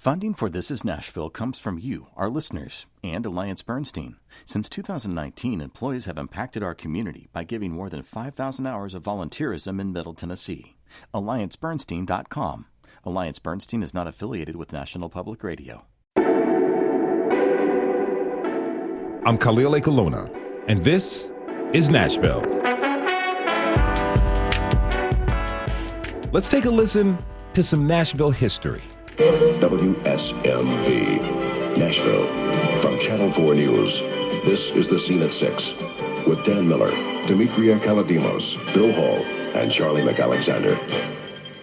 Funding for This Is Nashville comes from you, our listeners, and Alliance Bernstein. Since 2019, employees have impacted our community by giving more than 5,000 hours of volunteerism in Middle Tennessee. AllianceBernstein.com. Alliance Bernstein is not affiliated with National Public Radio. I'm Khalil Colonna, and this is Nashville. Let's take a listen to some Nashville history. WSMV, Nashville. From Channel 4 News, this is The Scene at 6 with Dan Miller, Demetria Kalodimos, Bill Hall, and Charlie McAlexander.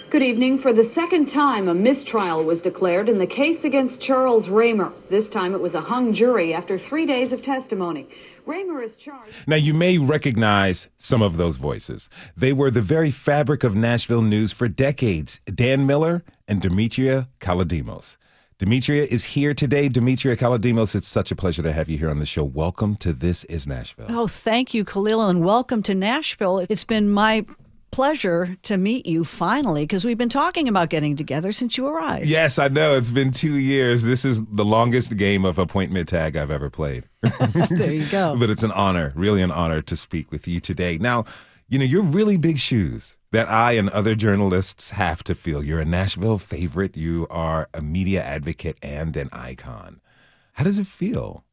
Good evening. For the second time, a mistrial was declared in the case against Charles Raymer. This time it was a hung jury after 3 days of testimony. Raymer is charged. Now, you may recognize some of those voices. They were the very fabric of Nashville news for decades. Dan Miller and Demetria Kalodimos. Demetria is here today. Demetria Kalodimos, it's such a pleasure to have you here on the show. Welcome to This Is Nashville. Oh, thank you, Khalil, and welcome to Nashville. It's been my pleasure to meet you finally, because we've been talking about getting together since you arrived. Yes, I know. It's been 2 years. This is the longest game of appointment tag I've ever played. There you go. But it's an honor, really an honor to speak with you today. Now, you know, you're really big shoes that I and other journalists have to fill. You're a Nashville favorite. You are a media advocate and an icon. How does it feel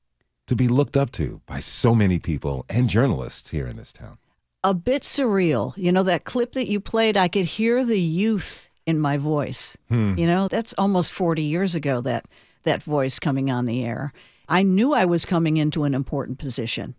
to be looked up to by so many people and journalists here in this town? A bit surreal. You know, that clip that you played, I could hear the youth in my voice. You know, that's almost 40 years ago, that voice coming on the air. I knew I was coming into an important position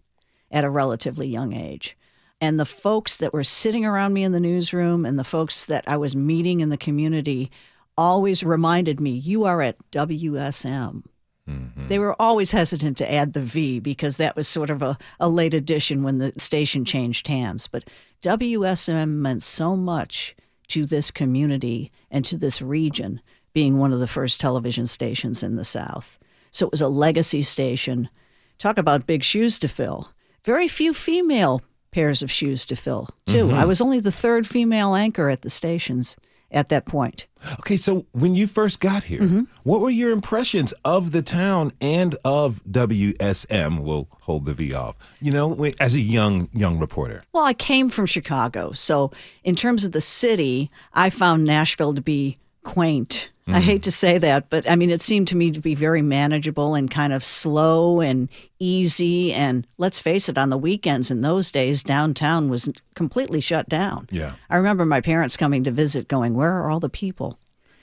at a relatively young age. And the folks that were sitting around me in the newsroom and the folks that I was meeting in the community always reminded me, you are at WSM. Mm-hmm. They were always hesitant to add the V because that was sort of a late addition when the station changed hands. But WSM meant so much to this community and to this region, being one of the first television stations in the South. So it was a legacy station. Talk about big shoes to fill. Very few female pairs of shoes to fill, too. Mm-hmm. I was only the third female anchor at the stations at that point. Okay, so when you first got here, what were your impressions of the town and of WSM? We'll hold the V off, you know, as a young reporter. Well, I came from Chicago, so in terms of the city, I found Nashville to be quaint. I hate to say that, but I mean, it seemed to me to be very manageable and kind of slow and easy. And let's face it, on the weekends in those days, downtown was completely shut down. Yeah. I remember my parents coming to visit going, where are all the people?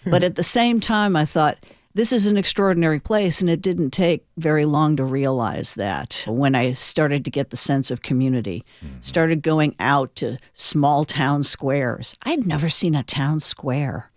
But at the same time, I thought, this is an extraordinary place, and it didn't take very long to realize that when I started to get the sense of community, started going out to small town squares. I'd never seen a town square.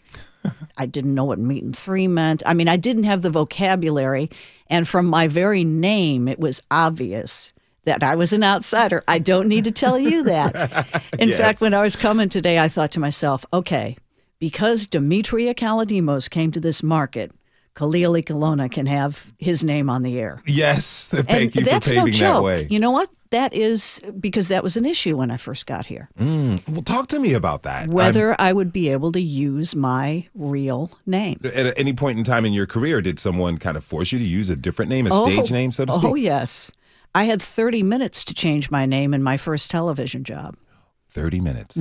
I didn't know what Meetin' 3 meant. I mean, I didn't have the vocabulary, and from my very name, it was obvious that I was an outsider. I don't need to tell you that. In fact, when I was coming today, I thought to myself, okay, because Demetria Kalodimos came to this market, Khalil Colonna can have his name on the air. Yes, thank you for that's paving no joke. that way. You know what? That is because that was an issue when I first got here. Well, talk to me about that. Whether I would be able to use my real name. At any point in time in your career, did someone kind of force you to use a different name, a stage name, so to speak? Oh, yes. I had 30 minutes to change my name in my first television job. 30 minutes?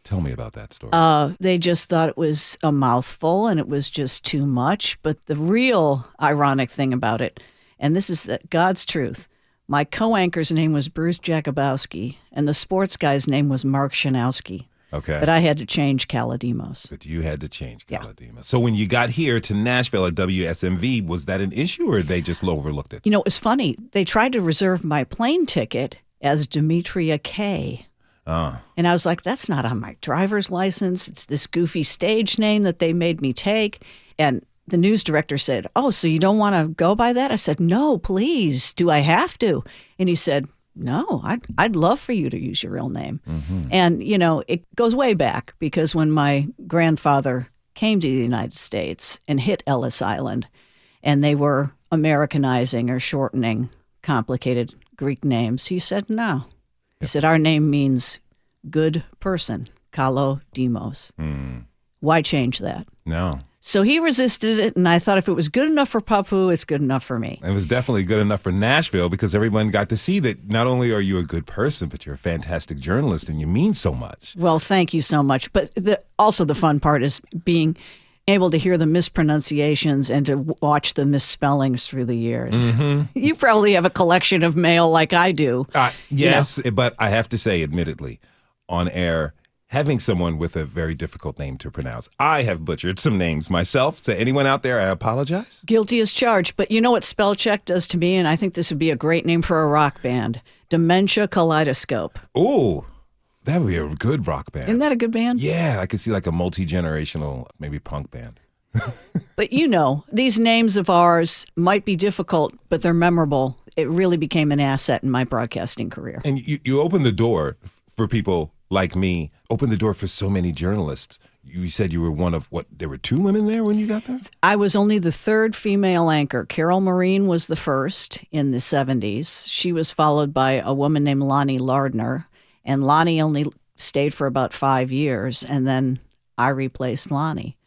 Tell me about that story. They just thought it was a mouthful and it was just too much. But the real ironic thing about it, and this is God's truth, my co-anchor's name was Bruce Jakubowski, and the sports guy's name was Mark Shanowski. Okay. But I had to change Kalodimos. But you had to change Kalodimos. Yeah. So when you got here to Nashville at WSMV, was that an issue or they just overlooked it? You know, it was funny. They tried to reserve my plane ticket as Demetria K. And I was like, that's not on my driver's license. It's this goofy stage name that they made me take. And the news director said, oh, so you don't want to go by that? I said, no, please. Do I have to? And he said, no, I'd love for you to use your real name. And, you know, it goes way back because when my grandfather came to the United States and hit Ellis Island and they were Americanizing or shortening complicated Greek names, he said, no. He said, our name means good person, Kalodimos. Why change that? No. So he resisted it, and I thought if it was good enough for Papu, it's good enough for me. It was definitely good enough for Nashville because everyone got to see that not only are you a good person, but you're a fantastic journalist and you mean so much. Well, thank you so much. But also the fun part is being able to hear the mispronunciations and to watch the misspellings through the years. Mm-hmm. You probably have a collection of mail like I do. Yes, but I have to say, admittedly, on air, having someone with a very difficult name to pronounce. I have butchered some names myself. To anyone out there, I apologize. Guilty as charged. But you know what spell check does to me? And I think this would be a great name for a rock band. Dementia Kaleidoscope. Ooh, that would be a good rock band. Isn't that a good band? Yeah, I could see like a multi-generational, maybe punk band. But you know, these names of ours might be difficult, but they're memorable. It really became an asset in my broadcasting career. And you opened the door for people like me, opened the door for so many journalists. You said you were one of, there were 2 women there when you got there? I was only the 3rd female anchor. Carol Marine was the first in the 70s. She was followed by a woman named Lonnie Lardner, and Lonnie only stayed for about 5 years, and then I replaced Lonnie.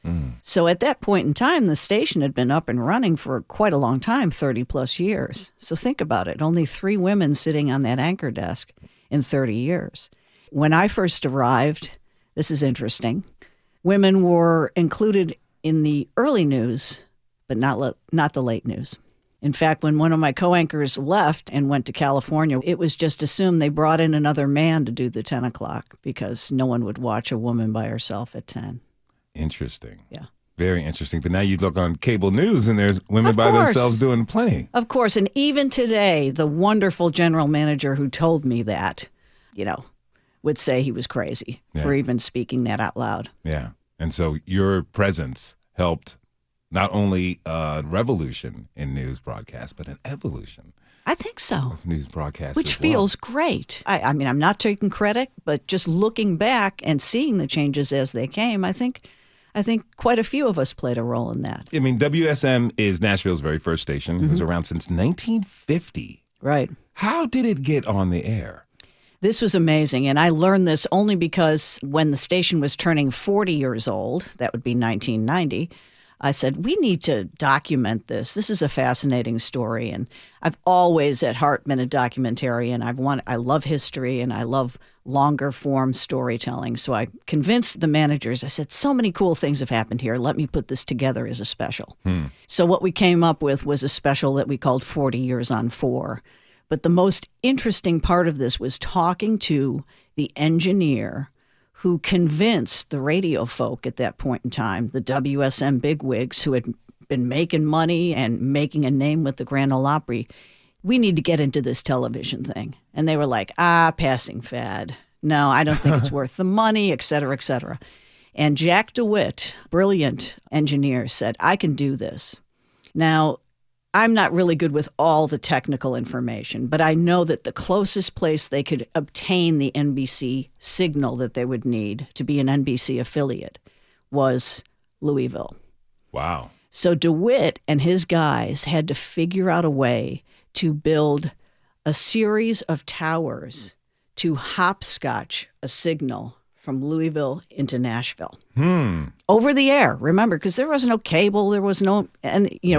So at that point in time, the station had been up and running for quite a long time, 30 plus years. So think about it, only 3 women sitting on that anchor desk in 30 years. When I first arrived, this is interesting, women were included in the early news, but not the late news. In fact, when one of my co-anchors left and went to California, it was just assumed they brought in another man to do the 10 o'clock because no one would watch a woman by herself at 10. Interesting. Yeah. Very interesting. But now you look on cable news and there's women by themselves doing plenty. Of course. And even today, the wonderful general manager who told me that, would say he was crazy for even speaking that out loud. Yeah. And so your presence helped not only a revolution in news broadcasts, but an evolution. I think so. Of news broadcasts, which feels great. I mean, I'm not taking credit, but just looking back and seeing the changes as they came, I think quite a few of us played a role in that. I mean, WSM is Nashville's very first station. Mm-hmm. It was around since 1950. Right. How did it get on the air? This was amazing, and I learned this only because when the station was turning 40 years old, that would be 1990, I said, we need to document this. This is a fascinating story, and I've always at heart been a documentarian. I love history, and I love longer form storytelling. So I convinced the managers, I said, so many cool things have happened here. Let me put this together as a special. So what we came up with was a special that we called 40 Years on 4. But the most interesting part of this was talking to the engineer who convinced the radio folk at that point in time, the WSM bigwigs who had been making money and making a name with the Grand Ole Opry, we need to get into this television thing. And they were like, passing fad. No, I don't think it's worth the money, et cetera, et cetera. And Jack DeWitt, brilliant engineer, said, I can do this. Now, I'm not really good with all the technical information, but I know that the closest place they could obtain the NBC signal that they would need to be an NBC affiliate was Louisville. Wow. So DeWitt and his guys had to figure out a way to build a series of towers to hopscotch a signal from Louisville into Nashville. Over the air, remember, because there was no cable, there was no,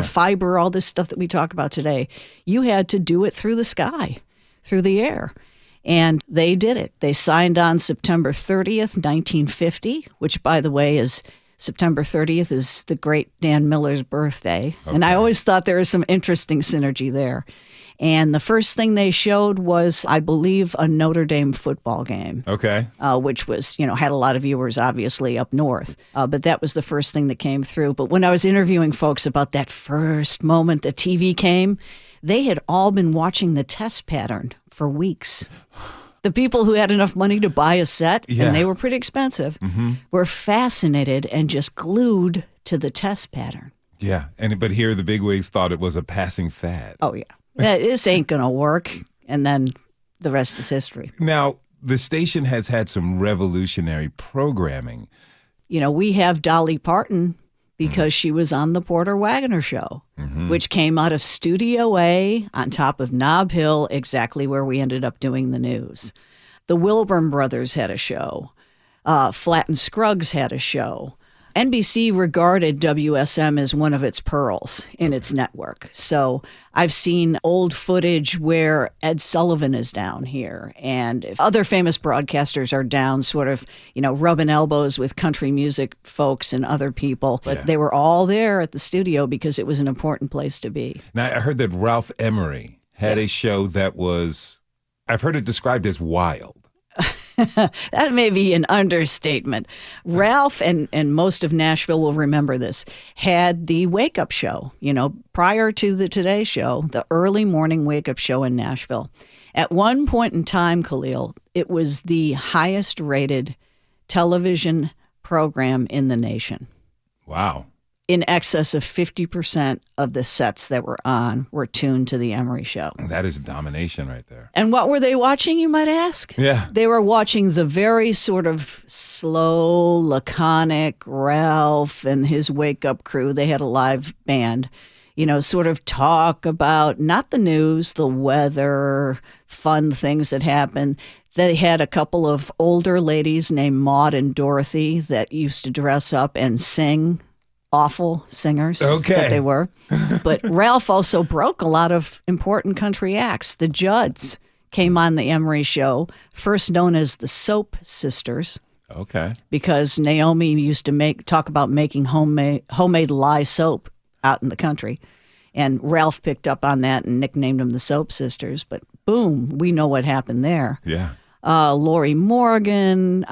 fiber, all this stuff that we talk about today. You had to do it through the sky, through the air. And they did it. They signed on September 30th, 1950, which, by the way, is September 30th is the great Dan Miller's birthday. Okay. And I always thought there was some interesting synergy there. And the first thing they showed was, I believe, a Notre Dame football game. Okay. Which was, had a lot of viewers, obviously, up north. But that was the first thing that came through. But when I was interviewing folks about that first moment the TV came, they had all been watching the test pattern for weeks. The people who had enough money to buy a set, and they were pretty expensive, were fascinated and just glued to the test pattern. Yeah, but here the bigwigs thought it was a passing fad. Oh, yeah. This ain't going to work. And then the rest is history. Now, the station has had some revolutionary programming. We have Dolly Parton because she was on the Porter Wagoner Show, which came out of Studio A on top of Nob Hill, exactly where we ended up doing the news. The Wilburn brothers had a show. Flatt and Scruggs had a show. NBC regarded WSM as one of its pearls in its network. So I've seen old footage where Ed Sullivan is down here and other famous broadcasters are down, sort of, rubbing elbows with country music folks and other people. But they were all there at the studio because it was an important place to be. Now, I heard that Ralph Emery had a show that was, I've heard it described as wild. That may be an understatement. Ralph, and most of Nashville will remember this, had the wake-up show, prior to the Today Show, the early morning wake-up show in Nashville. At one point in time, Khalil, it was the highest-rated television program in the nation. Wow. In excess of 50% of the sets that were on were tuned to the Emery Show. That is domination right there. And what were they watching, you might ask? Yeah. They were watching the very sort of slow, laconic Ralph and his wake-up crew. They had a live band, sort of talk about not the news, the weather, fun things that happen. They had a couple of older ladies named Maud and Dorothy that used to dress up and sing. Awful singers that they were. But Ralph also broke a lot of important country acts. The Judds came on the Emery Show, first known as the Soap Sisters. Okay. Because Naomi used to talk about making homemade lye soap out in the country. And Ralph picked up on that and nicknamed them the Soap Sisters. But boom, we know what happened there. Yeah. Lori Morgan,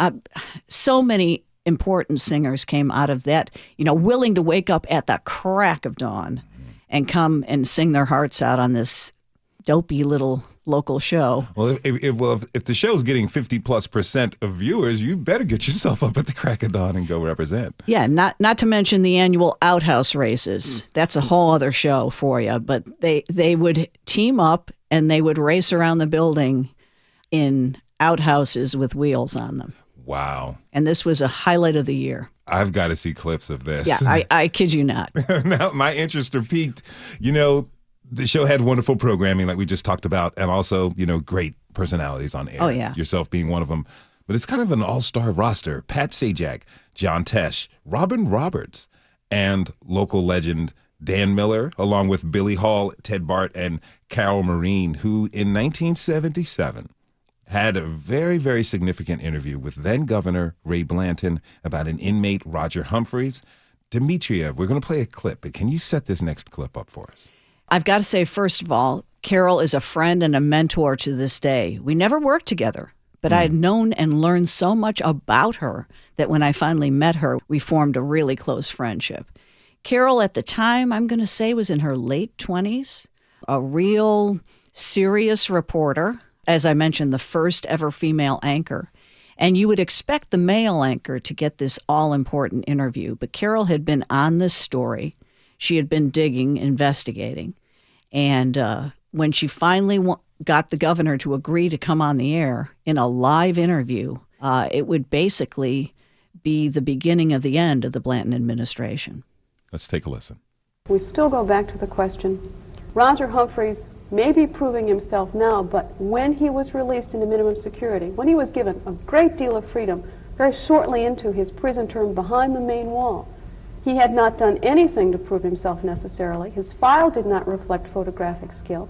so many important singers came out of that, willing to wake up at the crack of dawn and come and sing their hearts out on this dopey little local show. Well, if the show's getting 50+% of viewers, you better get yourself up at the crack of dawn and go represent. Yeah, not to mention the annual outhouse races. That's a whole other show for you. But they would team up and they would race around the building in outhouses with wheels on them. Wow. And this was a highlight of the year. I've got to see clips of this. Yeah, I kid you not. Now, my interest are piqued. The show had wonderful programming like we just talked about, and also, great personalities on air. Oh, yeah. Yourself being one of them. But it's kind of an all-star roster. Pat Sajak, John Tesh, Robin Roberts, and local legend Dan Miller, along with Billy Hall, Ted Bart, and Carol Marine, who in 1977 had a very, very significant interview with then-Governor Ray Blanton about an inmate, Roger Humphreys. Demetria, we're going to play a clip, but can you set this next clip up for us? I've got to say, first of all, Carol is a friend and a mentor to this day. We never worked together, but I had known and learned so much about her that when I finally met her, we formed a really close friendship. Carol, at the time, I'm going to say, was in her late 20s, a real serious reporter. As I mentioned, the first ever female anchor. And you would expect the male anchor to get this all-important interview. But Carol had been on this story. She had been digging, investigating. And when she finally got the governor to agree to come on the air in a live interview, it would basically be the beginning of the end of the Blanton administration. Let's take a listen. We still go back to the question, Roger Humphreys may be proving himself now, but when he was released into minimum security, when he was given a great deal of freedom, very shortly into his prison term behind the main wall, he had not done anything to prove himself necessarily. His file did not reflect photographic skill.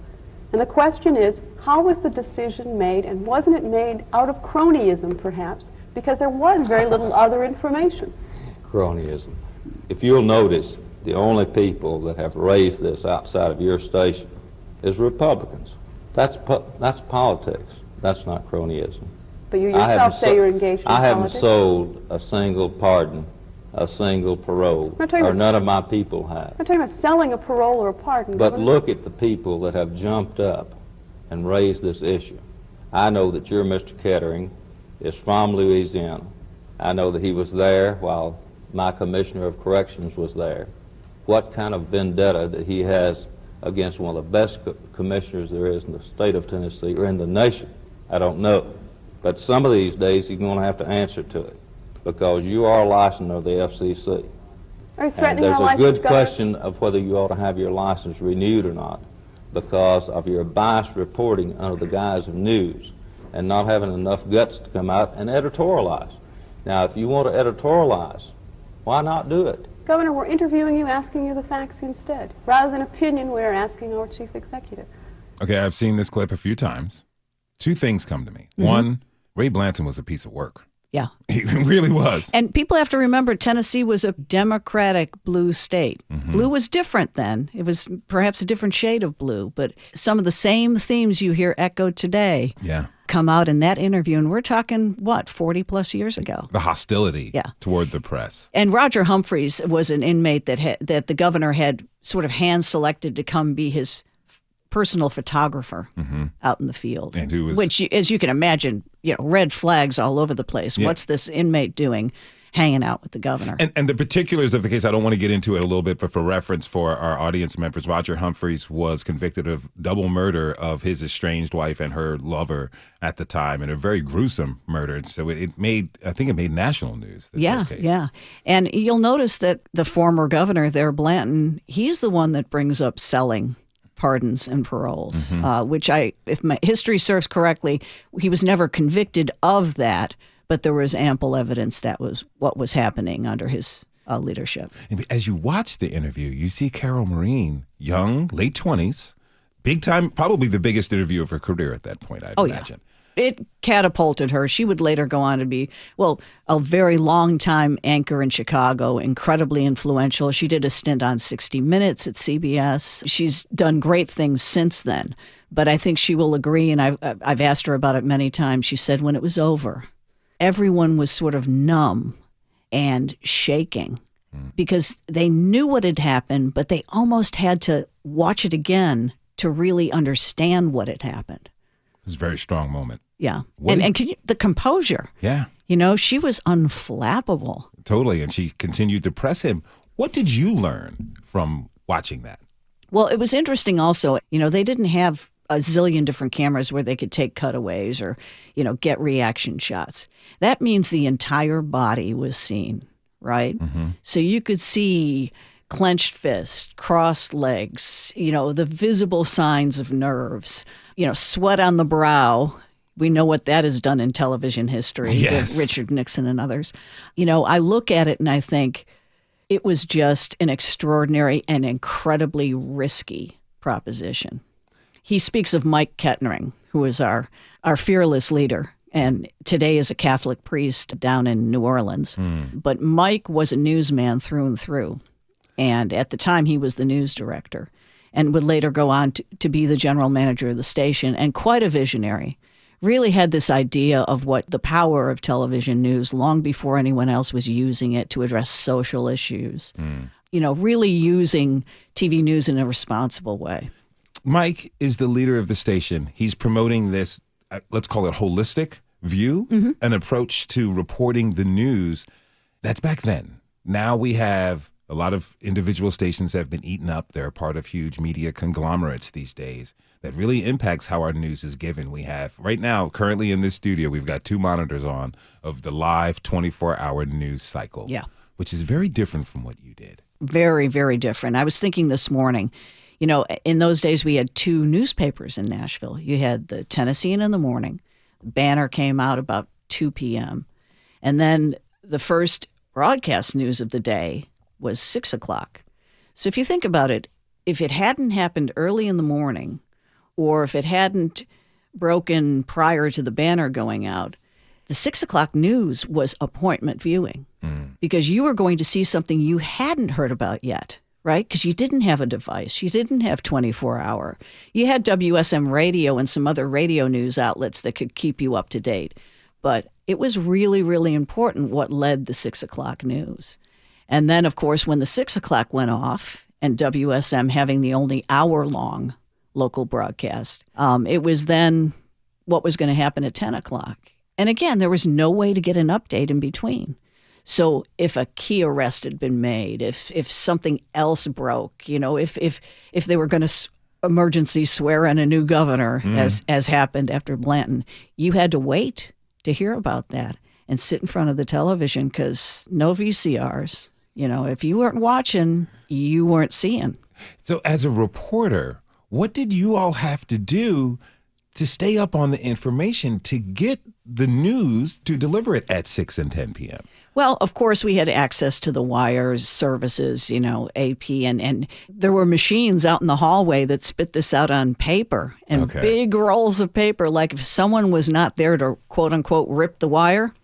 And the question is, how was the decision made, and wasn't it made out of cronyism, perhaps, because there was very little other information? Cronyism. If you'll notice, the only people that have raised this outside of your station is Republicans. That's politics. That's not cronyism. But you yourself say you're engaged in politics? I haven't sold a single pardon, a single parole, or none of my people have. I'm talking about selling a parole or a pardon. But look at the people that have jumped up and raised this issue. I know that your Mr. Kettering is from Louisiana. I know that he was there while my Commissioner of Corrections was there. What kind of vendetta that he has against one of the best commissioners there is in the state of Tennessee or in the nation, I don't know. But some of these days he's going to have to answer to it because you are a licensor of the FCC. Are you threatening and our license, there's a good Governor? question of whether you ought to have your license renewed or not because of your biased reporting under the guise of news and not having enough guts to come out and editorialize. Now, if you want to editorialize Why not do it? Governor, we're interviewing you, asking you the facts instead. Rather than opinion, we're asking our chief executive. Okay, I've seen this clip a few times. Two things come to me. Mm-hmm. One, Ray Blanton was a piece of work. Yeah. He really was. And people have to remember Tennessee was a Democratic blue state. Mm-hmm. Blue was different then. It was perhaps a different shade of blue, but some of the same themes you hear echoed today come out in that interview. And we're talking, 40 plus years ago? The hostility toward the press. And Roger Humphreys was an inmate that the governor had sort of hand-selected to come be his personal photographer out in the field. And who was... Which, as you can imagine, red flags all over the place. Yeah. What's this inmate doing hanging out with the governor? And the particulars of the case, I don't want to get into it a little bit, but for reference for our audience members, Roger Humphreys was convicted of double murder of his estranged wife and her lover at the time, and a very gruesome murder. And so it made national news. Yeah. And you'll notice that the former governor there, Blanton, he's the one that brings up selling pardons and paroles, which if my history serves correctly, he was never convicted of that, but there was ample evidence that was what was happening under his leadership. As you watch the interview, you see Carol Maureen, young, late 20s, big time, probably the biggest interview of her career at that point, I'd imagine. Yeah. It catapulted her. She would later go on to be, a very long time anchor in Chicago, incredibly influential. She did a stint on 60 Minutes at CBS. She's done great things since then. But I think she will agree, and I've asked her about it many times. She said when it was over, everyone was sort of numb and shaking because they knew what had happened, but they almost had to watch it again to really understand what had happened. It was a very strong moment. Yeah. And the composure. Yeah. She was unflappable. Totally. And she continued to press him. What did you learn from watching that? Well, it was interesting also. They didn't have a zillion different cameras where they could take cutaways or, get reaction shots. That means the entire body was seen, right? Mm-hmm. So you could see clenched fists, crossed legs, the visible signs of nerves, sweat on the brow. We know what that has done in television history, yes. Richard Nixon and others. I look at it and I think it was just an extraordinary and incredibly risky proposition. He speaks of Mike Kettering, who is our fearless leader, and today is a Catholic priest down in New Orleans. But Mike was a newsman through and through. And at the time, he was the news director and would later go on to be the general manager of the station, and quite a visionary. Really had this idea of what the power of television news long before anyone else was using it to address social issues. Really using TV news in a responsible way. Mike is the leader of the station. He's promoting this, let's call it holistic view, an approach to reporting the news. That's back then. Now we have a lot of individual stations that have been eaten up. They're part of huge media conglomerates these days. That really impacts how our news is given. We have, right now, currently in this studio, we've got 2 monitors on of the live 24-hour news cycle, which is very different from what you did. Very, very different. I was thinking this morning, in those days we had 2 newspapers in Nashville. You had the Tennessean in the morning. The Banner came out about 2 p.m. And then the first broadcast news of the day was 6 o'clock. So if you think about it, if it hadn't happened early in the morning, or if it hadn't broken prior to the Banner going out, the 6 o'clock news was appointment viewing because you were going to see something you hadn't heard about yet, right? Because you didn't have a device. You didn't have 24-hour. You had WSM radio and some other radio news outlets that could keep you up to date. But it was really, really important what led the 6 o'clock news. And then, of course, when the 6 o'clock went off and WSM having the only hour-long local broadcast, it was then what was going to happen at 10 o'clock. And again, there was no way to get an update in between. So if a key arrest had been made, if something else broke, if they were going to emergency swear in a new governor, as happened after Blanton, you had to wait to hear about that and sit in front of the television because no VCRs. If you weren't watching, you weren't seeing. So as a reporter, what did you all have to do to stay up on the information to get the news to deliver it at 6 and 10 p.m.? Well, of course, we had access to the wire services, AP, and there were machines out in the hallway that spit this out on paper and big rolls of paper. Like if someone was not there to, quote unquote, rip the wire,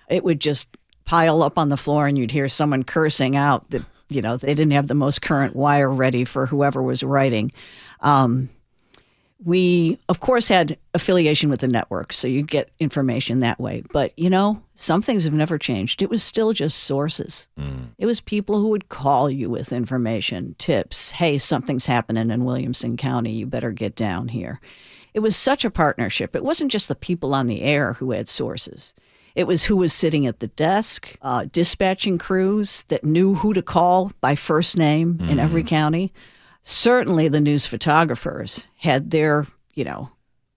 it would just pile up on the floor and you'd hear someone cursing out that, they didn't have the most current wire ready for whoever was writing. We, of course, had affiliation with the network, so you'd get information that way. But, some things have never changed. It was still just sources. It was people who would call you with information, tips. Hey, something's happening in Williamson County. You better get down here. It was such a partnership. It wasn't just the people on the air who had sources. It was who was sitting at the desk, dispatching crews that knew who to call by first name in every county. Certainly the news photographers had their,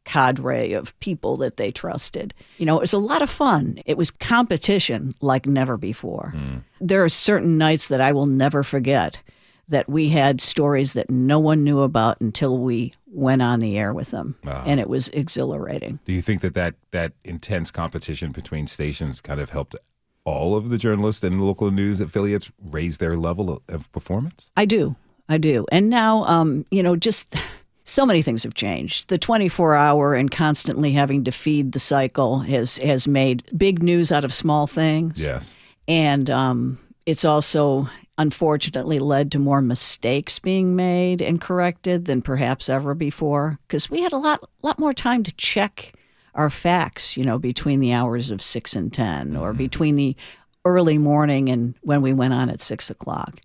cadre of people that they trusted. It was a lot of fun. It was competition like never before. There are certain nights that I will never forget that we had stories that no one knew about until we went on the air with them. And it was exhilarating. Do you think that intense competition between stations kind of helped all of the journalists and local news affiliates raise their level of performance? I do. And now, just so many things have changed. The 24-hour and constantly having to feed the cycle has made big news out of small things. Yes. And it's also, unfortunately, led to more mistakes being made and corrected than perhaps ever before. Because we had a lot more time to check our facts, between the hours of 6 and 10 or between the early morning and when we went on at 6 o'clock.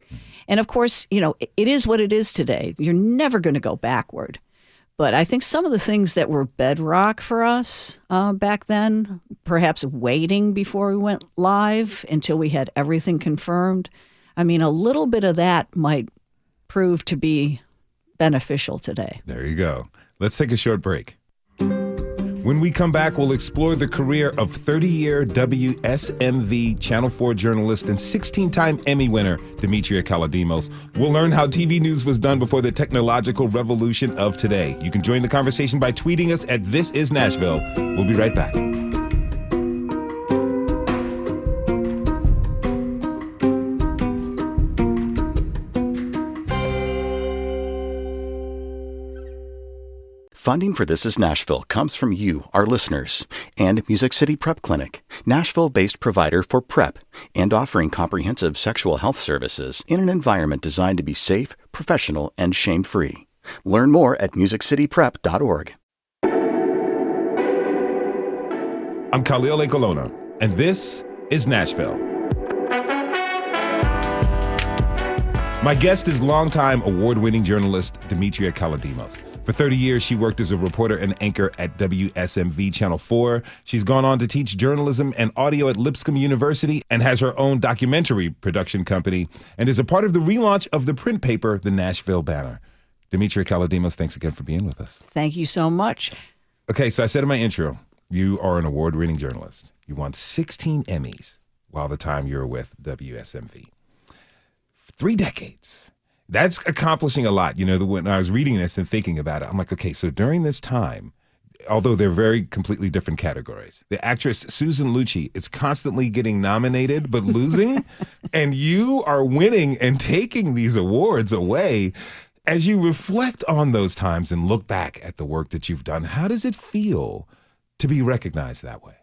And of course, it is what it is today. You're never going to go backward. But I think some of the things that were bedrock for us back then, perhaps waiting before we went live until we had everything confirmed, a little bit of that might prove to be beneficial today. There you go. Let's take a short break. When we come back, we'll explore the career of 30-year WSMV Channel 4 journalist and 16-time Emmy winner, Demetria Kalodimos. We'll learn how TV news was done before the technological revolution of today. You can join the conversation by tweeting us at This Is Nashville. We'll be right back. Funding for This Is Nashville comes from you, our listeners, and Music City Prep Clinic, Nashville-based provider for PrEP, and offering comprehensive sexual health services in an environment designed to be safe, professional, and shame-free. Learn more at musiccityprep.org. I'm Khalil A. Colonna, and this is Nashville. My guest is longtime award-winning journalist Demetria Kalodimos. For 30 years, she worked as a reporter and anchor at WSMV Channel 4. She's gone on to teach journalism and audio at Lipscomb University and has her own documentary production company and is a part of the relaunch of the print paper, The Nashville Banner. Demetria Kalodimos, thanks again for being with us. Thank you so much. Okay, so I said in my intro, you are an award-winning journalist. You won 16 Emmys while the time you were with WSMV. 3 decades. That's accomplishing a lot. When I was reading this and thinking about it, I'm like, okay, so during this time, although they're very completely different categories, the actress Susan Lucci is constantly getting nominated but losing, and you are winning and taking these awards away. As you reflect on those times and look back at the work that you've done, how does it feel to be recognized that way?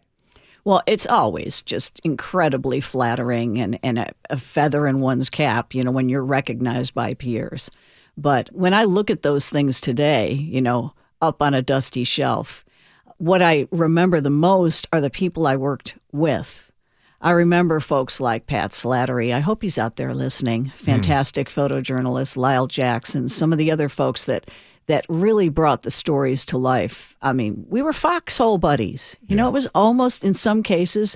Well, it's always just incredibly flattering and a feather in one's cap, when you're recognized by peers. But when I look at those things today, up on a dusty shelf, what I remember the most are the people I worked with. I remember folks like Pat Slattery. I hope he's out there listening. Fantastic photojournalist, Lyle Jackson, some of the other folks that really brought the stories to life. We were foxhole buddies. It was almost, in some cases,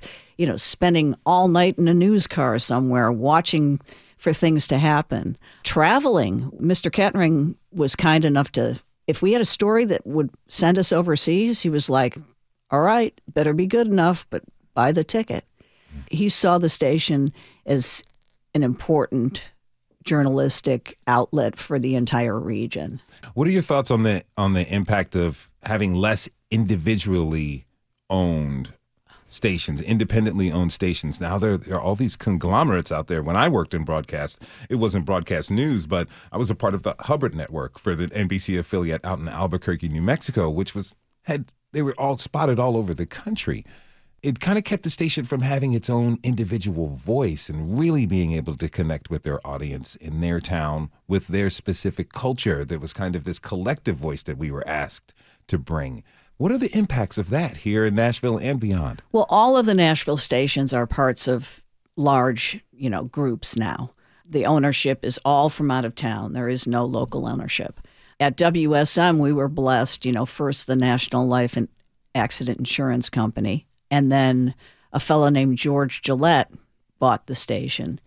spending all night in a news car somewhere watching for things to happen. Traveling. Mr. Kettering was kind enough to, if we had a story that would send us overseas, he was like, all right, better be good enough, but buy the ticket. He saw the station as an important journalistic outlet for the entire region. What are your thoughts on the impact of having less individually owned stations, independently owned stations. Now there are all these conglomerates out there. When I worked in broadcast, it wasn't broadcast news, but I was a part of the Hubbard Network for the NBC affiliate out in Albuquerque, New Mexico, which they were all spotted all over the country. It kind of kept the station from having its own individual voice and really being able to connect with their audience in their town with their specific culture. There was kind of this collective voice that we were asked to bring. What are the impacts of that here in Nashville and beyond? Well, all of the Nashville stations are parts of large, groups now. The ownership is all from out of town. There is no local ownership. At WSM, we were blessed, first the National Life and Accident Insurance Company, and then a fellow named George Gillette bought the station.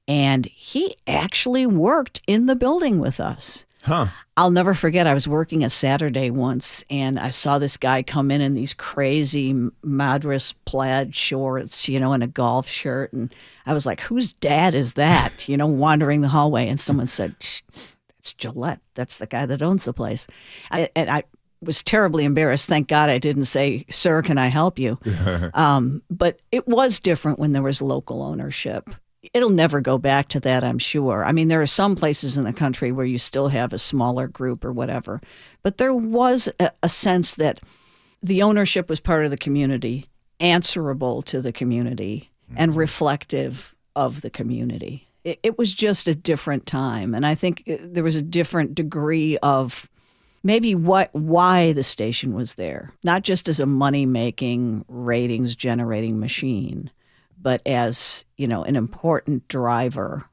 And he actually worked in the building with us. Huh. I'll never forget, I was working a Saturday once, and I saw this guy come in these crazy Madras plaid shorts, and a golf shirt. And I was like, whose dad is that, wandering the hallway? And someone said, that's Gillette. That's the guy that owns the place. And I was terribly embarrassed. Thank God I didn't say, sir, can I help you? But it was different when there was local ownership. It'll never go back to that, I'm sure. I mean, there are some places in the country where you still have a smaller group or whatever. But there was a sense that the ownership was part of the community, answerable to the community, and reflective of the community. It was just a different time. And I think there was a different degree of maybe why the station was there, not just as a money-making, ratings-generating machine, but as, an important driver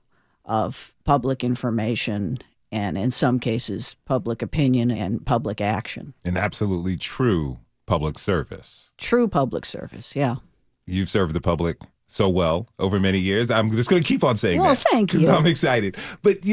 of public information and, in some cases, public opinion and public action. An absolutely true public service. True public service, yeah. You've served the public so well over many years. I'm just going to keep on saying that. Well, thank you. Because I'm excited. But,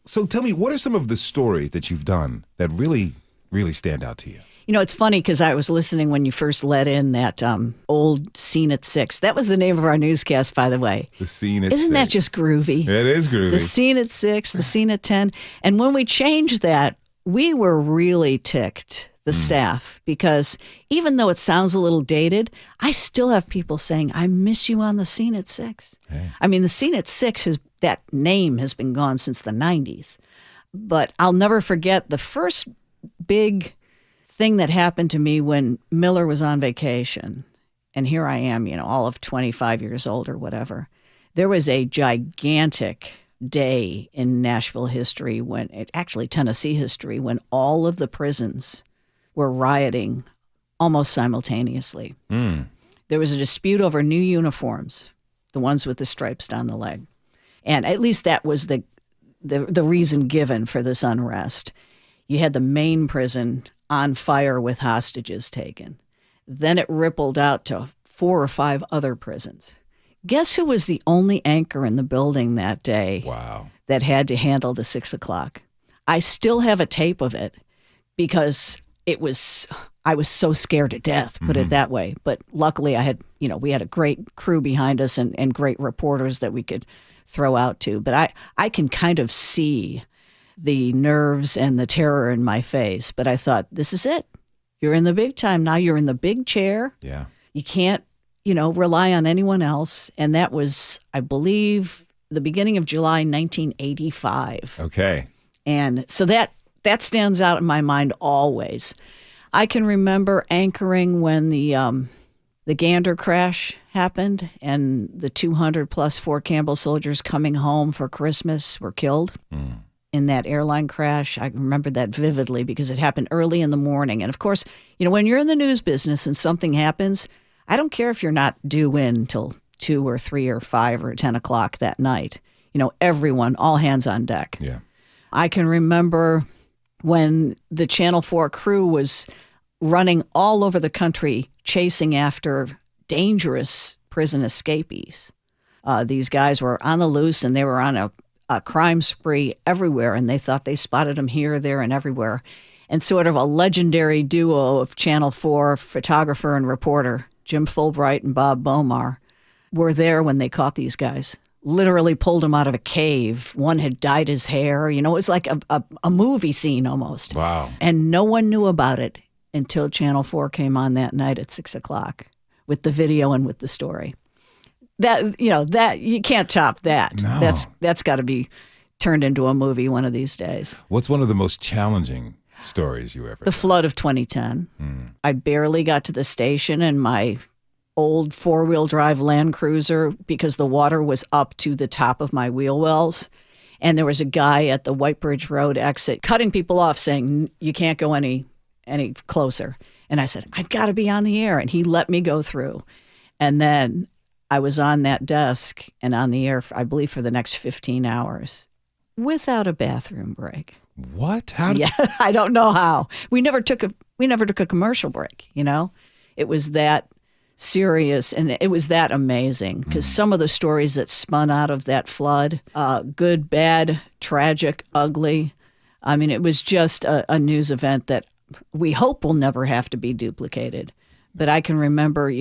so tell me, what are some of the stories that you've done that really, really stand out to you? It's funny because I was listening when you first let in that old Scene at 6. That was the name of our newscast, by the way. The Scene at 6. Isn't that just groovy? It is groovy. The Scene at 6, the Scene at 10. And when we changed that, we were really ticked, the staff, because even though it sounds a little dated, I still have people saying, I miss you on the Scene at 6. Hey. I mean, the Scene at 6, that name has been gone since the 90s. But I'll never forget the first big thing that happened to me when Miller was on vacation, and here I am, all of 25 years old or whatever. There was a gigantic day in Nashville history Tennessee history, when all of the prisons were rioting almost simultaneously. There was a dispute over new uniforms, the ones with the stripes down the leg. And at least that was the reason given for this unrest. You had the main prison on fire with hostages taken. Then it rippled out to 4 or 5 other prisons. Guess who was the only anchor in the building that day? Wow. That had to handle the 6 o'clock? I still have a tape of it because I was so scared to death, put it that way. But luckily we had a great crew behind us and great reporters that we could throw out to. But I can kind of see the nerves and the terror in my face. But I thought, this is it. You're in the big time now. You're in the big chair. Yeah. You can't, rely on anyone else. And that was, I believe, the beginning of July 1985. Okay. And so that stands out in my mind always. I can remember anchoring when the Gander crash happened and the 200 plus Fort Campbell soldiers coming home for Christmas were killed. In that airline crash. I remember that vividly because it happened early in the morning. And of course, when you're in the news business and something happens, I don't care if you're not due in till 2 or 3 or 5 or 10 o'clock that night. Everyone, all hands on deck. Yeah. I can remember when the Channel 4 crew was running all over the country chasing after dangerous prison escapees. These guys were on the loose and they were on a crime spree everywhere, and they thought they spotted them here, there, and everywhere. And sort of a legendary duo of Channel 4 photographer and reporter, Jim Fulbright and Bob Bomar, were there when they caught these guys. Literally pulled them out of a cave. One had dyed his hair. It was like a movie scene almost. Wow. And no one knew about it until Channel 4 came on that night at 6 o'clock, with the video and with the story. That you can't top that. No. That's got to be turned into a movie one of these days. What's one of the most challenging stories you ever The flood of 2010. I barely got to the station in my old 4-wheel drive Land Cruiser because the water was up to the top of my wheel wells. And there was a guy at the White Bridge Road exit cutting people off saying, you can't go any closer. And I said, I've got to be on the air. And he let me go through. And then I was on that desk and on the air, I believe, for the next 15 hours without a bathroom break. What? Yeah, I don't know how. We never took a commercial break, It was that serious and it was that amazing because some of the stories that spun out of that flood, good, bad, tragic, ugly. I mean, it was just a news event that we hope will never have to be duplicated. But I can remember,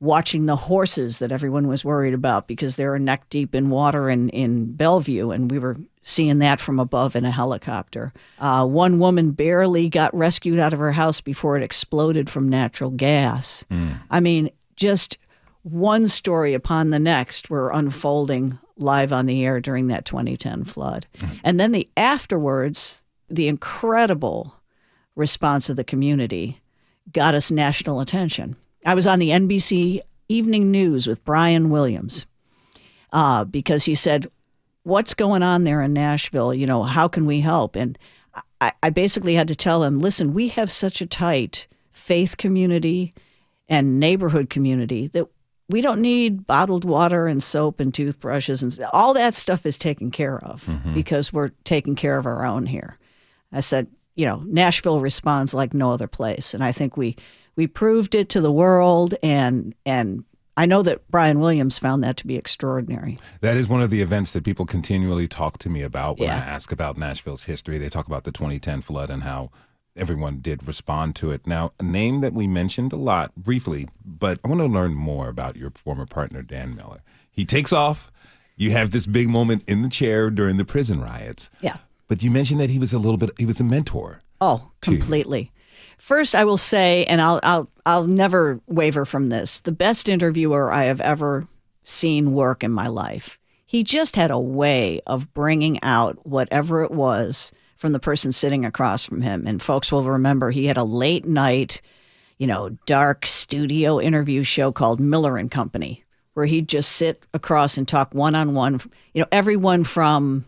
watching the horses that everyone was worried about because they were neck deep in water in Bellevue, and we were seeing that from above in a helicopter. One woman barely got rescued out of her house before it exploded from natural gas. I mean, just one story upon the next were unfolding live on the air during that 2010 flood. And then afterwards, the incredible response of the community got us national attention. I was on the NBC Evening News with Brian Williams because he said, what's going on there in Nashville? How can we help? And I basically had to tell him, listen, we have such a tight faith community and neighborhood community that we don't need bottled water and soap and toothbrushes. And all that stuff is taken care of because we're taking care of our own here. I said, Nashville responds like no other place. And I think we proved it to the world, and I know that Brian Williams found that to be extraordinary. That is one of the events that people continually talk to me about when I ask about Nashville's history. They talk about the 2010 flood and how everyone did respond to it. Now, a name that we mentioned a lot briefly, but I want to learn more about your former partner, Dan Miller. He takes off. You have this big moment in the chair during the prison riots. Yeah. But you mentioned that he was a mentor. Oh, completely. First, I will say, and I'll never waver from this, the best interviewer I have ever seen work in my life. He just had a way of bringing out whatever it was from the person sitting across from him. And folks will remember he had a late night, dark studio interview show called Miller and Company, where he'd just sit across and talk one-on-one. Everyone from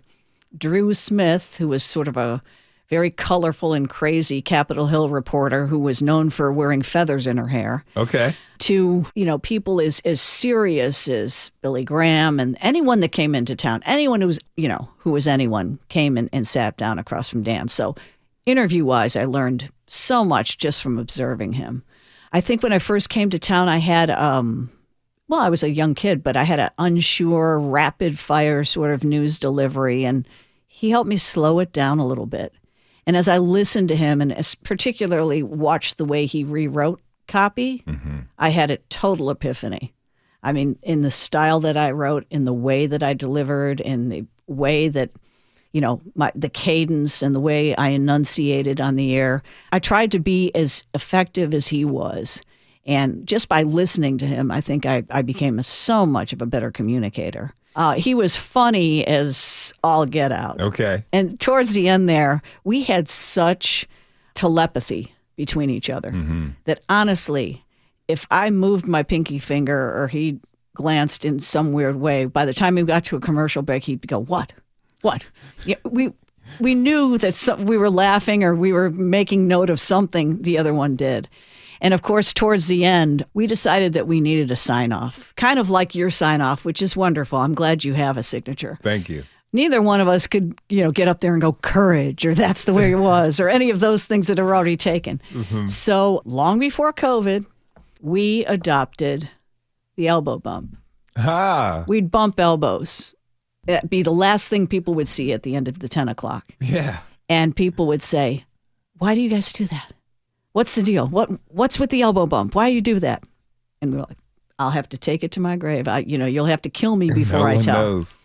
Drew Smith, who was sort of a very colorful and crazy Capitol Hill reporter who was known for wearing feathers in her hair. Okay. To, people as serious as Billy Graham and anyone that came into town. Anyone who was anyone came and sat down across from Dan. So interview-wise, I learned so much just from observing him. I think when I first came to town, I had, I was a young kid, but I had an unsure, rapid-fire sort of news delivery, and he helped me slow it down a little bit. And as I listened to him and particularly watched the way he rewrote copy, I had a total epiphany. I mean, in the style that I wrote, in the way that I delivered, in the way that, the cadence and the way I enunciated on the air, I tried to be as effective as he was. And just by listening to him, I think I became so much of a better communicator. He was funny as all get out. Okay. And towards the end there, we had such telepathy between each other that honestly, if I moved my pinky finger or he glanced in some weird way, by the time we got to a commercial break, he'd go, what? Yeah, we knew that we were laughing or we were making note of something the other one did. And of course, towards the end, we decided that we needed a sign-off, kind of like your sign-off, which is wonderful. I'm glad you have a signature. Thank you. Neither one of us could, get up there and go, courage, or that's the way it was, or any of those things that are already taken. So long before COVID, we adopted the elbow bump. We'd bump elbows. It'd be the last thing people would see at the end of the 10 o'clock. Yeah. And people would say, why do you guys do that? What's the deal? What's with the elbow bump? Why do you do that? And we're like, I'll have to take it to my grave. You'll have to kill me before I tell. Knows.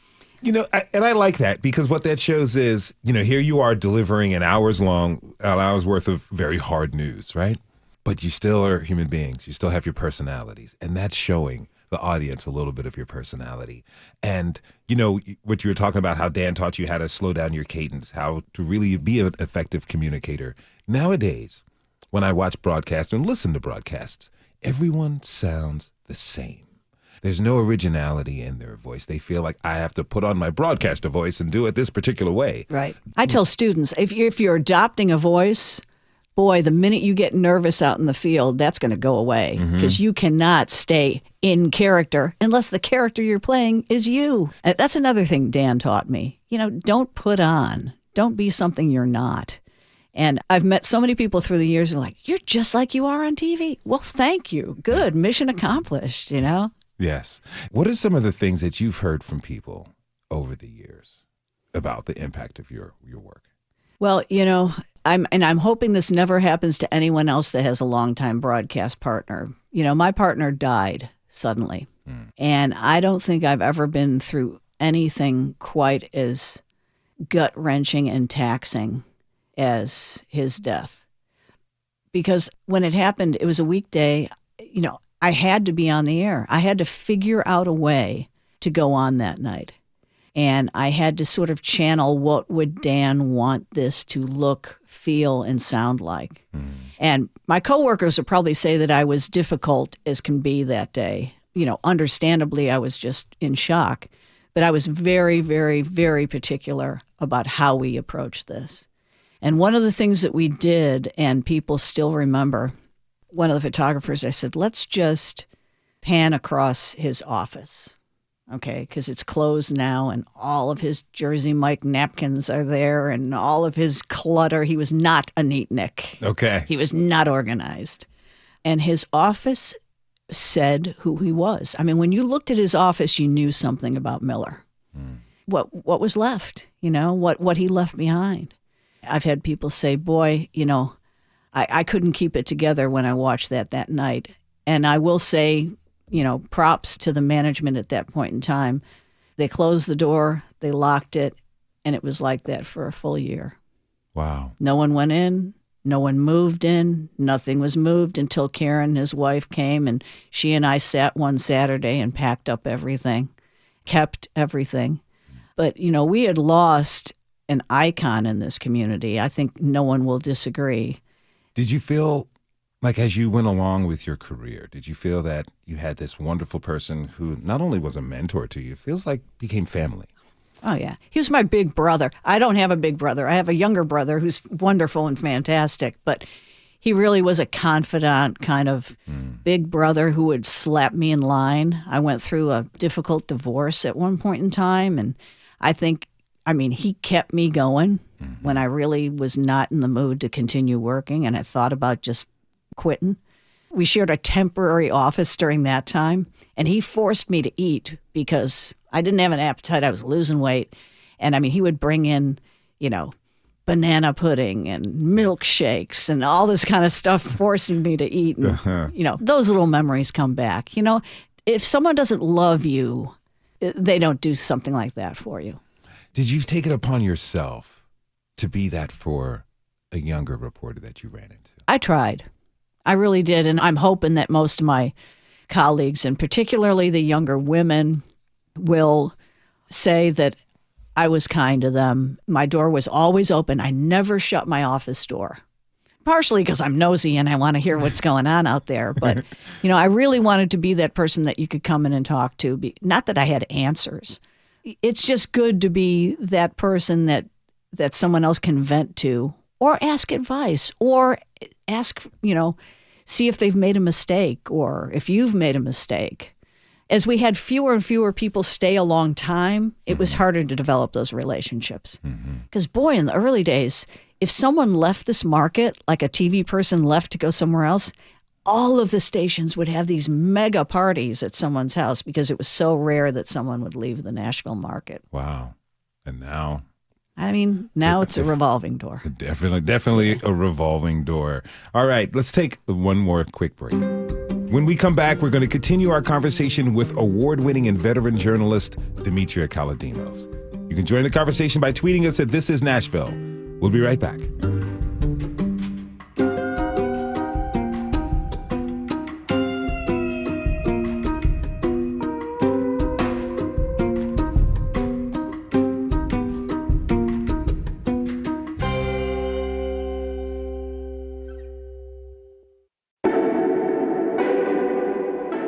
And I like that because what that shows is, here you are delivering an hour's worth of very hard news, right? but you still are human beings. You still have your personalities, and that's showing the audience a little bit of your personality. And, you know, what you were talking about, how Dan taught you how to slow down your cadence, how to really be an effective communicator. Nowadays, when I watch broadcasts and listen to broadcasts, everyone sounds the same. There's no originality in their voice. They feel like I have to put on my broadcaster voice and do it this particular way. Right. I tell students, if you're adopting a voice, boy, the minute you get nervous out in the field, that's going to go away because you cannot stay in character unless the character you're playing is you. And that's another thing Dan taught me. You know, don't put on. Don't be something you're not. And I've met so many people through the years who are like, you're just like you are on TV. Well, thank you. Good. Mission accomplished, you know? Yes. What are some of the things that you've heard from people over the years about the impact of your work? Well, you know, I'm hoping this never happens to anyone else that has a longtime broadcast partner. You know, my partner died suddenly, and I don't think I've ever been through anything quite as gut-wrenching and taxing as his death. Because when it happened, it was a weekday. You know, I had to be on the air. I had to figure out a way to go on that night. And I had to sort of channel what would Dan want this to look, feel, and sound like. And my coworkers would probably say that I was difficult as can be that day. You know, understandably, I was just in shock. But I was very, very, very particular about how we approached this. And one of the things that we did, and people still remember, one of the photographers, I said, let's just pan across his office. Okay, because it's closed now, and all of his Jersey Mike napkins are there, and all of his clutter. He was not a neatnik. Okay. He was not organized. And his office said who he was. I mean, when you looked at his office, you knew something about Miller. What was left, you know, what he left behind. I've had people say, boy, you know, I couldn't keep it together when I watched that night. And I will say, you know, props to the management at that point in time. They closed the door, they locked it, and it was like that for a full year. Wow. No one went in, no one moved in, nothing was moved until Karen, his wife, came, and she and I sat one Saturday and packed up everything, kept everything. But, you know, we had lost an icon in this community. I think no one will disagree. Did you feel like as you went along with your career, did you feel that you had this wonderful person who not only was a mentor to you, feels like became family? Oh, yeah. He was my big brother. I don't have a big brother. I have a younger brother who's wonderful and fantastic, but he really was a confidant kind of big brother who would slap me in line. I went through a difficult divorce at one point in time, and he kept me going when I really was not in the mood to continue working, and I thought about just quitting. We shared a temporary office during that time, and he forced me to eat because I didn't have an appetite. I was losing weight. And he would bring in, you know, banana pudding and milkshakes and all this kind of stuff, forcing me to eat. And, you know, those little memories come back. You know, if someone doesn't love you, they don't do something like that for you. Did you take it upon yourself to be that for a younger reporter that you ran into? I tried. I really did. And I'm hoping that most of my colleagues, and particularly the younger women, will say that I was kind to them. My door was always open. I never shut my office door, partially because I'm nosy and I want to hear what's going on out there. But, you know, I really wanted to be that person that you could come in and talk to. Not that I had answers. It's just good to be that person that someone else can vent to, or ask advice, or ask, you know, see if they've made a mistake, or if you've made a mistake. As we had fewer and fewer people stay a long time, it was harder to develop those relationships. Because, boy, in the early days, if someone left this market, like a TV person left to go somewhere else, all of the stations would have these mega parties at someone's house because it was so rare that someone would leave the Nashville market. Wow. And now? Now it's a revolving door. Definitely a revolving door. All right, let's take one more quick break. When we come back, we're going to continue our conversation with award-winning and veteran journalist Demetria Kalodimos. You can join the conversation by tweeting us at This Is Nashville. We'll be right back.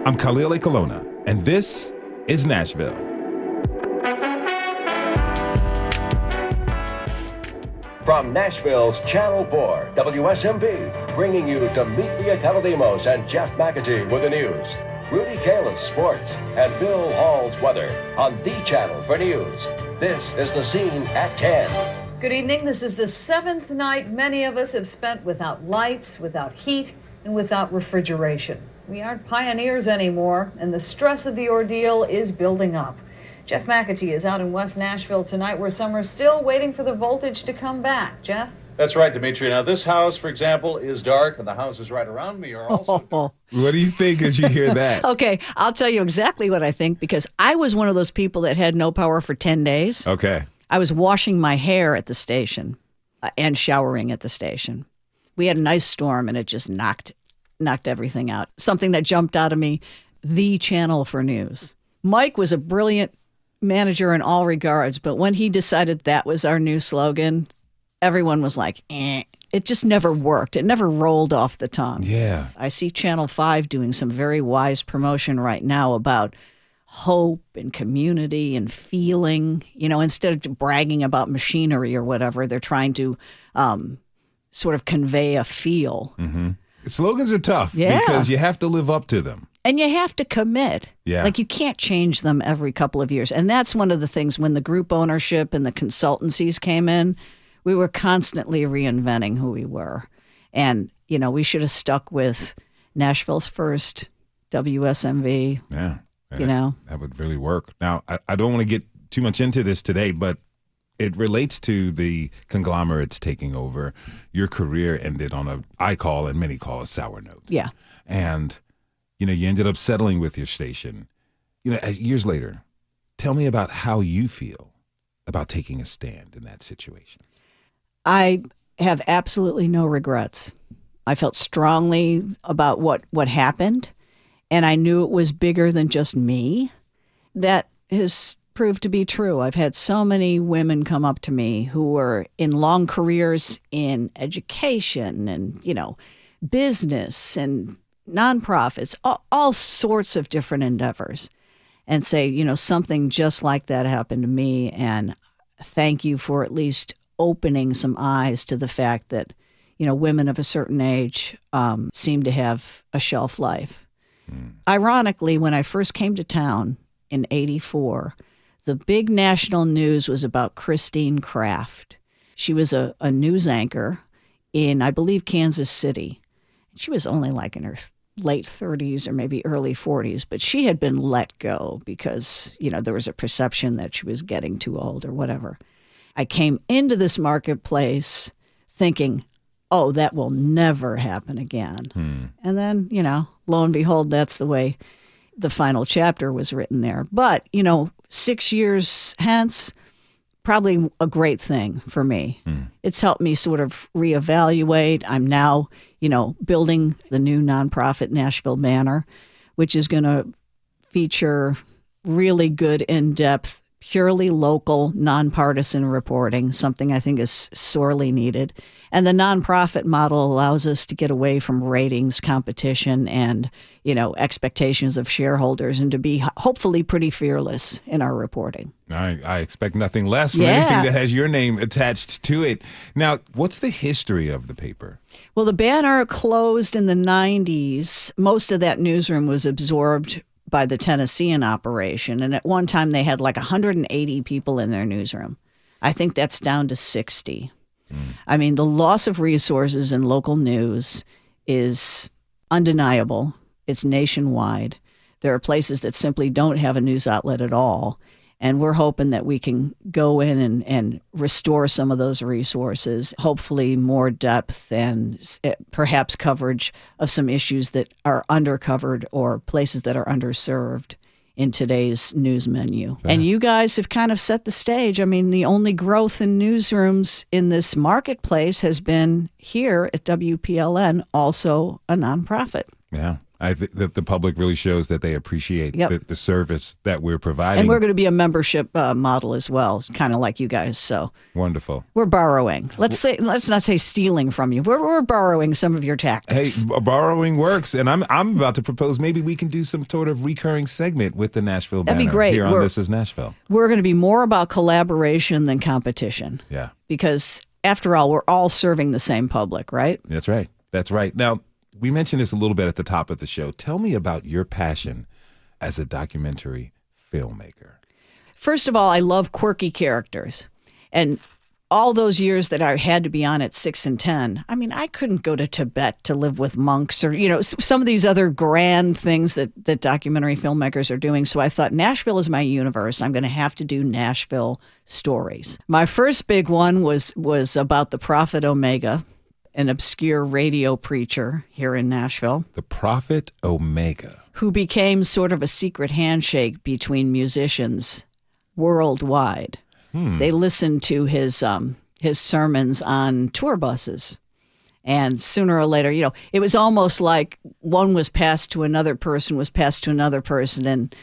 I'm Khalil Colonna, and this is Nashville. From Nashville's Channel 4, WSMV, bringing you Demetria Kalodimos and Jeff McAtee with the news. Rudy Kalis sports, and Bill Hall's weather on the channel for news. This is The Scene at 10. Good evening. This is the seventh night many of us have spent without lights, without heat, and without refrigeration. We aren't pioneers anymore, and the stress of the ordeal is building up. Jeff McAtee is out in West Nashville tonight, where some are still waiting for the voltage to come back. Jeff? That's right, Demetria. Now, this house, for example, is dark, and the houses right around me are also dark. What do you think as you hear that? Okay, I'll tell you exactly what I think, because I was one of those people that had no power for 10 days. Okay. I was washing my hair at the station and showering at the station. We had a nice storm, and it just knocked everything out. Something that jumped out of me, the channel for news. Mike was a brilliant manager in all regards, but when he decided that was our new slogan, everyone was like, eh. It just never worked. It never rolled off the tongue. Yeah. I see Channel 5 doing some very wise promotion right now about hope and community and feeling. You know, instead of bragging about machinery or whatever, they're trying to sort of convey a feel. Mm-hmm. Slogans are tough because because you have to live up to them. And you have to commit. Yeah. Like, you can't change them every couple of years. And that's one of the things when the group ownership and the consultancies came in, we were constantly reinventing who we were. And, you know, we should have stuck with Nashville's first, WSMV. Yeah. You know? That would really work. Now, I don't want to get too much into this today, but it relates to the conglomerates taking over. Your career ended on I call and many call a sour note. Yeah. And, you know, you ended up settling with your station. You know, years later, tell me about how you feel about taking a stand in that situation. I have absolutely no regrets. I felt strongly about what happened, and I knew it was bigger than just me. That has proved to be true. I've had so many women come up to me who were in long careers in education and, you know, business and nonprofits, all sorts of different endeavors, and say, you know, something just like that happened to me, and thank you for at least opening some eyes to the fact that, you know, women of a certain age seem to have a shelf life. Ironically, when I first came to town in '84, the big national news was about Christine Kraft. She was a news anchor in, I believe, Kansas City. She was only like in her late 30s or maybe early 40s, but she had been let go because, you know, there was a perception that she was getting too old or whatever. I came into this marketplace thinking, oh, that will never happen again. And then, you know, lo and behold, that's the way the final chapter was written there. But, you know, 6 years hence, probably a great thing for me. It's helped me sort of reevaluate. I'm now, you know, building the new nonprofit Nashville Banner, which is going to feature really good, in-depth, purely local, nonpartisan reporting, something I think is sorely needed. And the nonprofit model allows us to get away from ratings, competition, and, you know, expectations of shareholders, and to be hopefully pretty fearless in our reporting. I expect nothing less from anything that has your name attached to it. Now, what's the history of the paper? Well, the Banner closed in the 90s. Most of that newsroom was absorbed by the Tennessean operation. And at one time, they had like 180 people in their newsroom. I think that's down to 60. I mean, the loss of resources in local news is undeniable. It's nationwide. There are places that simply don't have a news outlet at all. And we're hoping that we can go in and restore some of those resources, hopefully more depth and perhaps coverage of some issues that are undercovered or places that are underserved in today's news menu. Yeah. And you guys have kind of set the stage. I mean, the only growth in newsrooms in this marketplace has been here at WPLN, also a nonprofit. Yeah. I think that the public really shows that they appreciate the service that we're providing. And we're going to be a membership model as well, kind of like you guys. So wonderful. We're borrowing. Let's not say stealing from you. We're borrowing some of your tactics. Hey, borrowing works, and I'm about to propose maybe we can do some sort of recurring segment with the Nashville Banner. That'd be great. Here on This Is Nashville. We're going to be more about collaboration than competition. Yeah. Because after all, we're all serving the same public, right? That's right. That's right. Now, we mentioned this a little bit at the top of the show. Tell me about your passion as a documentary filmmaker. First of all, I love quirky characters. And all those years that I had to be on at 6 and 10, I mean, I couldn't go to Tibet to live with monks or, some of these other grand things that documentary filmmakers are doing. So I thought Nashville is my universe. I'm going to have to do Nashville stories. My first big one was about the Prophet Omega, an obscure radio preacher here in Nashville. The Prophet Omega. Who became sort of a secret handshake between musicians worldwide. They listened to his sermons on tour buses. And sooner or later, it was almost like one was passed to another person, and,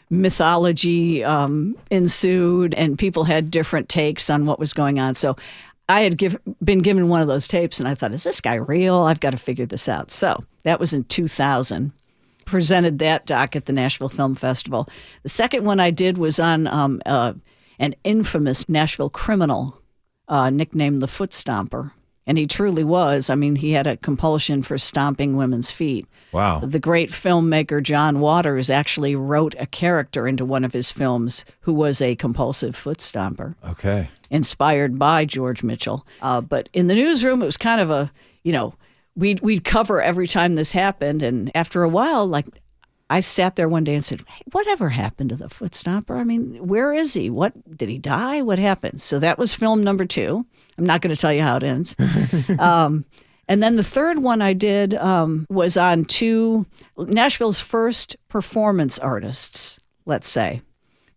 mythology ensued, and people had different takes on what was going on. So I had been given one of those tapes, and I thought, is this guy real? I've got to figure this out. So that was in 2000. Presented that doc at the Nashville Film Festival. The second one I did was on an infamous Nashville criminal nicknamed the Foot Stomper. And he truly was. I mean, he had a compulsion for stomping women's feet. Wow. The great filmmaker John Waters actually wrote a character into one of his films who was a compulsive foot stomper. Okay. Inspired by George Mitchell. But in the newsroom, it was kind of we'd cover every time this happened. And after a while, I sat there one day and said, hey, whatever happened to the Foot Stomper? I mean, where is he? Did he die? What happened? So that was film number 2. I'm not going to tell you how it ends. And then the third one I did was on 2 Nashville's first performance artists, let's say.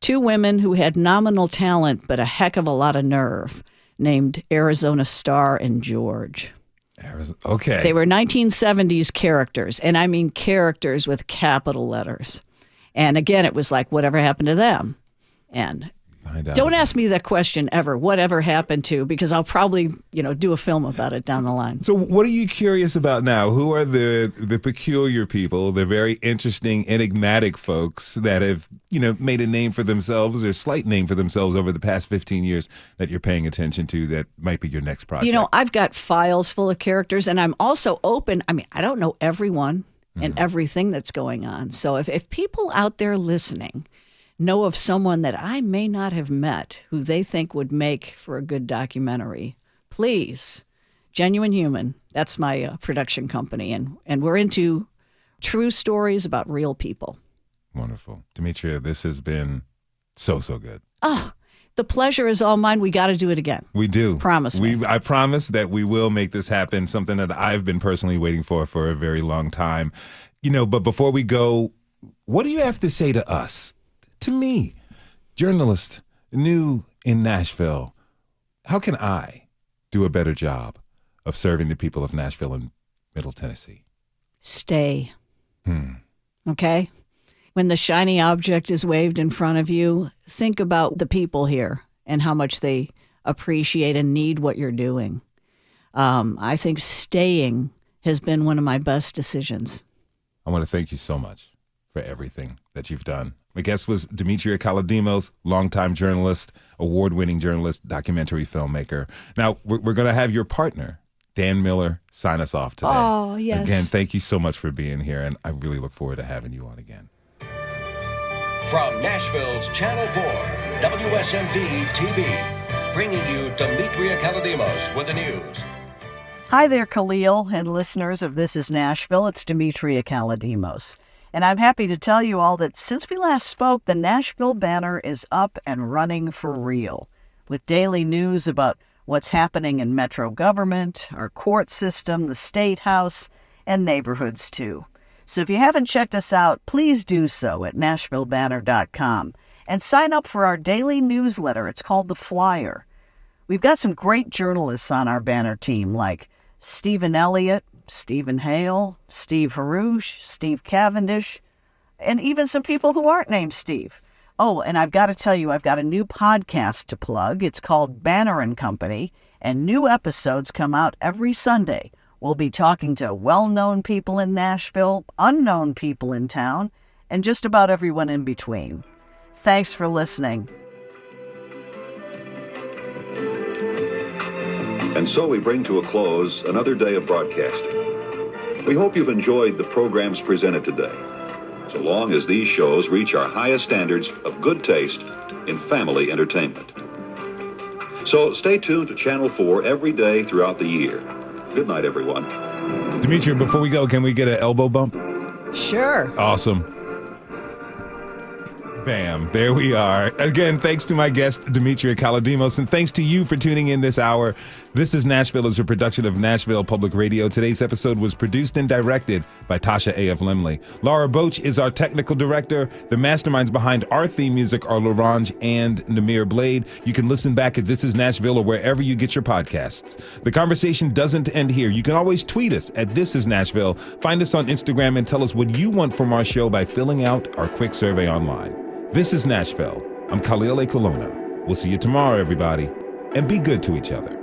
2 women who had nominal talent but a heck of a lot of nerve, named Arizona Star and George. Okay. They were 1970s characters, and I mean characters with capital letters. And again, it was like, whatever happened to them? And don't ask me that question ever, whatever happened to, because I'll probably, do a film about it down the line. So what are you curious about now? Who are the peculiar people, the very interesting, enigmatic folks that have, made a name for themselves or slight name for themselves over the past 15 years that you're paying attention to that might be your next project? I've got files full of characters, and I'm also open. I mean, I don't know everyone and everything that's going on. So if people out there listening know of someone that I may not have met who they think would make for a good documentary, please, Genuine Human, that's my production company, and we're into true stories about real people. Wonderful. Demetria, this has been so good. Oh, the pleasure is all mine. We got to do it again. We do. Promise me. I promise that we will make this happen, something that I've been personally waiting for a very long time. But before we go, what do you have to say to us? To me, journalist, new in Nashville, how can I do a better job of serving the people of Nashville and Middle Tennessee? Stay. Okay? When the shiny object is waved in front of you, think about the people here and how much they appreciate and need what you're doing. I think staying has been one of my best decisions. I want to thank you so much for everything that you've done. My guest was Demetria Kalodimos, longtime journalist, award-winning journalist, documentary filmmaker. Now, we're going to have your partner, Dan Miller, sign us off today. Oh, yes. Again, thank you so much for being here, and I really look forward to having you on again. From Nashville's Channel 4, WSMV TV, bringing you Demetria Kalodimos with the news. Hi there, Khalil and listeners of This Is Nashville. It's Demetria Kalodimos. And I'm happy to tell you all that since we last spoke, the Nashville Banner is up and running for real, with daily news about what's happening in metro government, our court system, the State House, and neighborhoods too. So if you haven't checked us out, please do so at NashvilleBanner.com and sign up for our daily newsletter. It's called The Flyer. We've got some great journalists on our Banner team like Stephen Elliott, Stephen Hale, Steve Harouche, Steve Cavendish, and even some people who aren't named Steve. Oh, and I've got to tell you, I've got a new podcast to plug. It's called Banner and Company, and new episodes come out every Sunday. We'll be talking to well-known people in Nashville, unknown people in town, and just about everyone in between. Thanks for listening. And so we bring to a close another day of broadcasting. We hope you've enjoyed the programs presented today, so long as these shows reach our highest standards of good taste in family entertainment. So stay tuned to Channel 4 every day throughout the year. Good night, everyone. Demetria, before we go, can we get an elbow bump? Sure. Awesome. Bam. There we are. Again, thanks to my guest, Demetria Kalodimos, and thanks to you for tuning in this hour. This is Nashville is a production of Nashville Public Radio. Today's episode was produced and directed by Tasha A.F. Lemley. Laura Boach is our technical director. The masterminds behind our theme music are Larange and Namir Blade. You can listen back at This Is Nashville or wherever you get your podcasts. The conversation doesn't end here. You can always tweet us at This Is Nashville. Find us on Instagram and tell us what you want from our show by filling out our quick survey online. This is Nashville. I'm Khalil A. Colonna. We'll see you tomorrow, everybody, and be good to each other.